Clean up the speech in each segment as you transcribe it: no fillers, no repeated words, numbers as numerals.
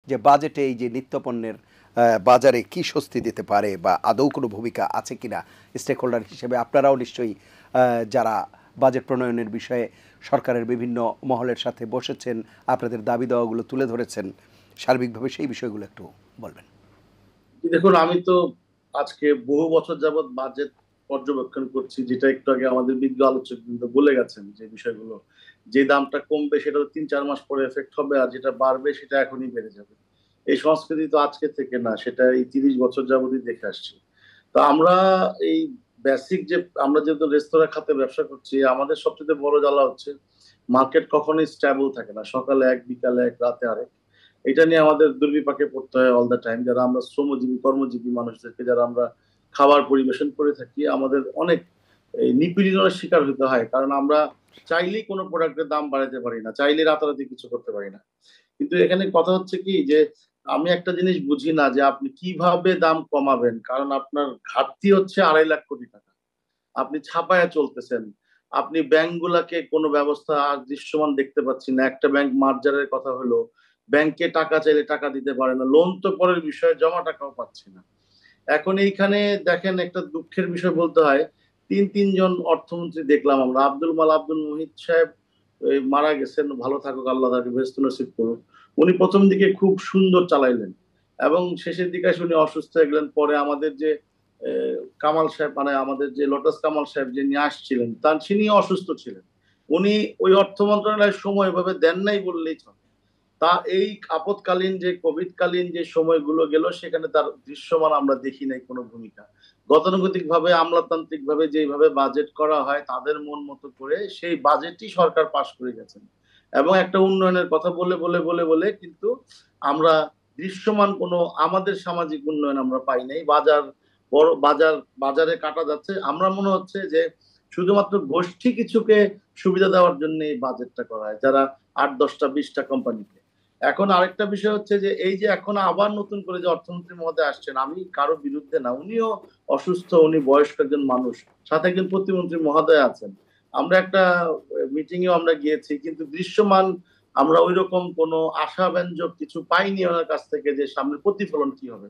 যে বাজেটে এই যে নিত্যপণ্যের বাজারে কি স্বস্তি দিতে পারে বা আদৌ কোনো ভূমিকা আছে কিনা স্টেক হোল্ডার হিসেবে আপনারাও নিশ্চয়ই যারা বাজেট প্রণয়নের বিষয়ে সরকারের বিভিন্ন মহলের সাথে বসেছেন, আপনাদের দাবি দাওয়াগুলো তুলে ধরেছেন, সার্বিকভাবে সেই বিষয়গুলো একটু বলবেন। দেখুন, আমি তো আজকে বহু বছর যাবৎ বাজেট পর্যবেক্ষণ করছি, যেটা একটু আগে আমাদের বিজ্ঞ আলোচক কিন্তু বলে গেছেন যে বিষয়গুলো, যে দামটা কমবে সেটা ৩-৪ মাস পরে এফেক্ট হবে, আর যেটা বাড়বে সেটা এখনই বেড়ে যাবে। এই সংস্কৃতি তো আজকে থেকে না, সেটা এই ৩০ বছর যাবতই দেখে আসছি। তো আমরা এই বেসিক যে আমরা যেহেতু রেস্তোরাঁ খাতে ব্যবসা করছি, আমাদের সবচেয়ে বড় জ্বালা হচ্ছে মার্কেট কখনোই স্টেবল থাকে না, সকালে এক, বিকালে এক, রাতে আরেক। এটা নিয়ে আমাদের দুর্বিপাকে পড়তে হয় অল দ্য টাইম। যারা আমরা শ্রমজীবী কর্মজীবী মানুষদেরকে যারা আমরা খাবার পরিবেশন করে থাকি, আমাদের অনেক নিপীড়নের শিকার হতে হয়, কারণ আমরা চাইলেই কোনো প্রোডাক্টের দাম বাড়াতে পারি না, চাইলে রাতারাতি কিছু করতে পারি না। কিন্তু এখানে কথা হচ্ছে কি, যে আমি একটা জিনিস বুঝি না যে আপনি কিভাবে দাম কমাবেন, কারণ আপনার ঘাটতি হচ্ছে 2.5 লাখ কোটি টাকা। আপনি ছাপায়া চলতেছেন, আপনি ব্যাংকগুলাকে কোনো ব্যবস্থা আর দৃশ্যমান দেখতে পাচ্ছি না। একটা ব্যাংক মার্জারের কথা হলো, ব্যাংকে টাকা চাইলে টাকা দিতে পারে না, লোন তো পরের বিষয়ে, জমা টাকাও পাচ্ছি না। এখন এইখানে দেখেন, একটা দুঃখের বিষয় বলতে হয়, তিনজন অর্থমন্ত্রী দেখলাম আমরা। আব্দুল মাল আব্দুল মুহিত সাহেব মারা গেছেন, ভালো থাকুক, আল্লাহ তাকে বেহেশত নসিব করুক। উনি প্রথম দিকে খুব সুন্দর চালাইলেন এবং শেষের দিকে এসে উনি অসুস্থ হয়ে গেলেন। পরে আমাদের যে কামাল সাহেব, মানে আমাদের যে লোটাস কামাল সাহেব যে নিয়ে আসছিলেন, তিনি অসুস্থ ছিলেন। উনি ওই অর্থ মন্ত্রণালয়ের সময় ভাবে দেন নাই বললেই চলে। তা এই আপদকালীন যে কোভিড কালীন যে সময়গুলো গেল, সেখানে তার দৃশ্যমান আমরা দেখি নাই কোনো ভূমিকা। গতানুগতিক ভাবে, আমলাতান্ত্রিক ভাবে যেভাবে বাজেট করা হয় তাদের মন মতো করে, সেই বাজেটই সরকার পাশ করে গেছেন। এবং একটা উন্নয়নের কথা বলে বলে বলে বলে কিন্তু আমরা দৃশ্যমান কোনো আমাদের সামাজিক উন্নয়ন আমরা পাই নাই। বাজার বড় বাজারে কাটা যাচ্ছে, আমরা মনে হচ্ছে যে শুধুমাত্র গোষ্ঠী কিছুকে সুবিধা দেওয়ার জন্য এই বাজেটটা করা হয়, যারা 8, 10, 20টা কোম্পানিকে। এখন আরেকটা বিষয় হচ্ছে যে এই যে এখন আবার নতুন করে যে অর্থমন্ত্রী মহোদয় আসছেন, আমি কারো বিরুদ্ধে না, উনিও অসুস্থ, উনি বয়স্ক একজন মানুষ, সাথে একজন প্রতিমন্ত্রী মহোদয় আছেন। আমরা একটা মিটিং এও আমরা গিয়েছি, কিন্তু দৃশ্যমান আমরা ওই রকম কোনো আশাব্যঞ্জক কিছু পাইনি ওনার কাছ থেকে, যে সামনে প্রতিফলন কি হবে।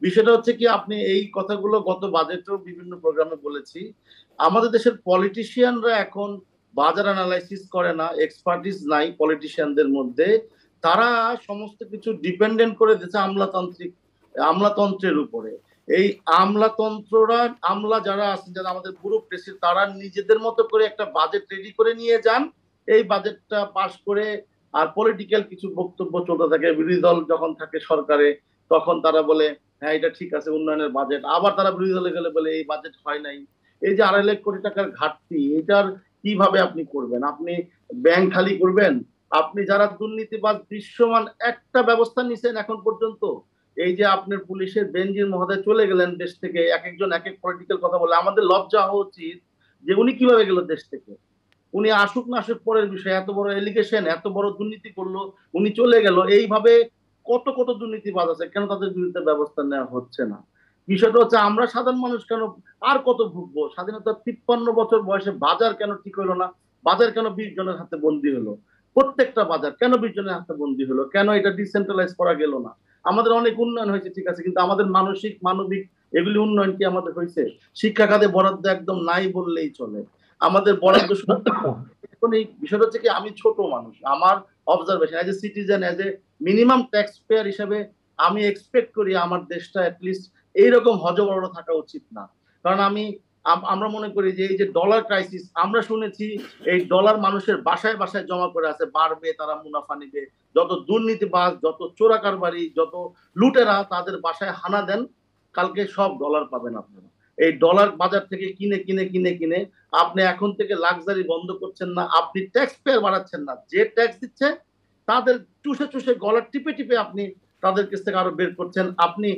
বিষয়টা হচ্ছে কি, আপনি এই কথাগুলো গত বাজেটেও বিভিন্ন প্রোগ্রামে বলেছি, আমাদের দেশের পলিটিশিয়ানরা এখন বাজার অ্যানালাইসিস করে না, এক্সপার্টিস নাই পলিটিশিয়ানদের মধ্যে। তারা সমস্ত কিছু ডিপেন্ডেন্ট করে দিয়েছে আমলাতন্ত্রের উপরে। এই আমলাতন্ত্ররা, আমলা যারা আছেন, যারা আমাদের ব্যুরোক্রেসি, তারা নিজেদের মতো করে একটা বাজেট রেডি করে নিয়ে যান, এই বাজেটটা পাশ করে আর পলিটিক্যাল কিছু বক্তব্য চলতে থাকে। বিরোধী দল যখন থাকে সরকারে, তখন তারা বলে হ্যাঁ এটা ঠিক আছে উন্নয়নের বাজেট, আবার তারা বিরোধী দলে গেলে বলে এই বাজেট হয় নাই। এই যে 2.5 লাখ কোটি টাকার ঘাটতি, এটার কিভাবে আপনি করবেন? আপনি ব্যাংক খালি করবেন? আপনি যারা দুর্নীতিবাজ দৃশ্যমান, একটা ব্যবস্থা নিছেন এখন পর্যন্ত? এই যে আপনার পুলিশের বেনজির মহোদয় চলে গেলেন দেশ থেকে, এক একজন এক এক পলিটিক্যাল কথা বলে, আমাদের লজ্জা হওয়া উচিত যে উনি কিভাবে গেল দেশ থেকে। উনি আসুক না আসুক পরের বিষয়, এত বড় এলিগেশন, এত বড় দুর্নীতি করলো, উনি চলে গেল। এইভাবে কত কত দুর্নীতিবাজ আছে, কেন তাদের বিরুদ্ধে ব্যবস্থা নেওয়া হচ্ছে না? বিষয়টা হচ্ছে আমরা সাধারণ মানুষ কেন আর কত ভুগবো? স্বাধীনতার 53 বছর বয়সে বাজার কেন ঠিক হলো না? বাজার কেন 20 জনের হাতে বন্দী হলো? প্রত্যেকটা বাজার কেন 20 জনের হাতে বন্দী হলো? কেন এটা ডিসেন্ট্রালাইজ করা গেল না? আমাদের অনেক উন্নয়ন হয়েছে ঠিক আছে, কিন্তু আমাদের মানসিক মানবিক এগুলি উন্নয়ন কি আমাদের হয়েছে? শিক্ষা খাতে বরাদ্দ একদম নাই বললেই চলে। আমাদের বরাদ্দ এখন এই বিষয়টা হচ্ছে কি, আমি ছোট মানুষ, আমার observation as a citizen, as a minimum tax payer হিসেবে আমি এক্সপেক্ট করি আমার দেশটা অ্যাটলিস্ট এইরকম হজবরল থাকা উচিত না। কারণ আমরা মনে করি যে এই যে ডলার ক্রাইসিস, আমরা শুনেছি এই ডলার মানুষের বাসায় বাসায় জমা করে আছে, বাড়বে, তারা মুনাফা নিবে। যত দুর্নীতিবাজ, যত চোরাকারবারি, যত লুটেরা তাদের বাসায় হানা দেন, কালকে সব ডলার পাবেন আপনারা। এই ডলার বাজার থেকে কিনে কিনে কিনে কিনে আপনি এখন থেকে লাক্সারি বন্ধ করছেন না, আপনি ট্যাক্স পেয়ার বাড়াচ্ছেন না, যে ট্যাক্স দিচ্ছে তাদের চুষে চুষে গলা টিপে টিপে আপনি তাদের কাছ থেকে আরো বের করছেন। আপনি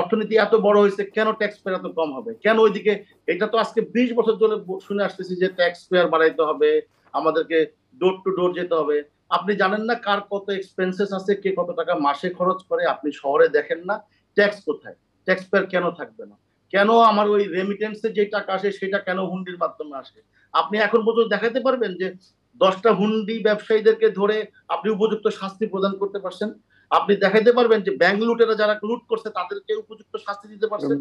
অর্থনীতি এত বড় হয়েছে, কেন ট্যাক্স পেয়ার এত কম হবে? কেন ওইদিকে? এটা তো আজকে 20 বছর ধরে শুনে আসতেছি যে ট্যাক্স পেয়ার বাড়াইতে হবে, আমাদেরকে ডোর টু ডোর যেতে হবে। আপনি জানেন না কার কত এক্সপেন্সেস আছে, কে কত টাকা মাসে খরচ করে? আপনি শহরে দেখেন না ট্যাক্স কোথায়? ট্যাক্স পেয়ার কেন থাকবে না? কেন আমার ওই রেমিটেন্সে যে টাকা আসে সেটা কেন হুন্ডির মাধ্যমে আসে? আপনি এখন পর্যন্ত দেখাতে পারবেন যে 10টা হুন্ডি ব্যবসায়ীদেরকে ধরে আপনি উপযুক্ত শাস্তি প্রদান করতে পারছেন? আপনি দেখাইতে পারবেন যে ব্যাংক লুটেরা যারা লুট করছে তাদেরকে উপযুক্ত শাস্তি দিতে পারছে?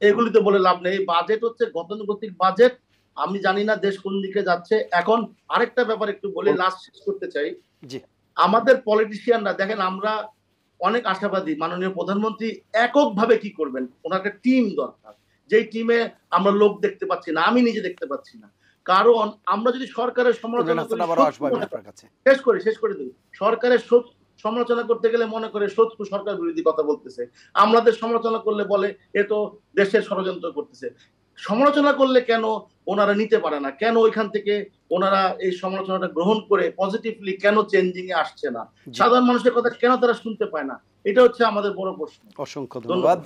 এগুলিতে বলে লাভ নেই। এই বাজেট হচ্ছে গতানুগতিক বাজেট। আমি জানি না দেশ কোন দিকে যাচ্ছে। এখন আরেকটা ব্যাপার একটু বলে লাস্ট শেষ করতে চাই। জি। আমাদের পলিটিশিয়ানরা দেখেন, আমরা অনেক আশাবাদী মাননীয় প্রধানমন্ত্রী এককভাবে কি করবেন, ওনার একটা টিম দরকার, যেই টিমে আমরা লোক দেখতে পাচ্ছি না, আমি নিজে দেখতে পাচ্ছি না। কারণ আমরা যদি সরকারের সমালোচনা করি, শেষ করে দিই, সরকারের সমালোচনা করতে গেলে মনে করে শত্রু সরকার বিরোধী কথা বলতেছে, আমাদের সমালোচনা করলে বলে এ তো দেশের ষড়যন্ত্র করতেছে। সমালোচনা করলে কেন ওনারা নিতে পারে না, কেন ওইখান থেকে ওনারা এই সমালোচনাটা গ্রহণ করে পজিটিভলি কেন চেঞ্জিং এ আসছে না, সাধারণ মানুষের কথা কেন তারা শুনতে পায় না, এটা হচ্ছে আমাদের বড় প্রশ্ন। অসংখ্য ধন্যবাদ।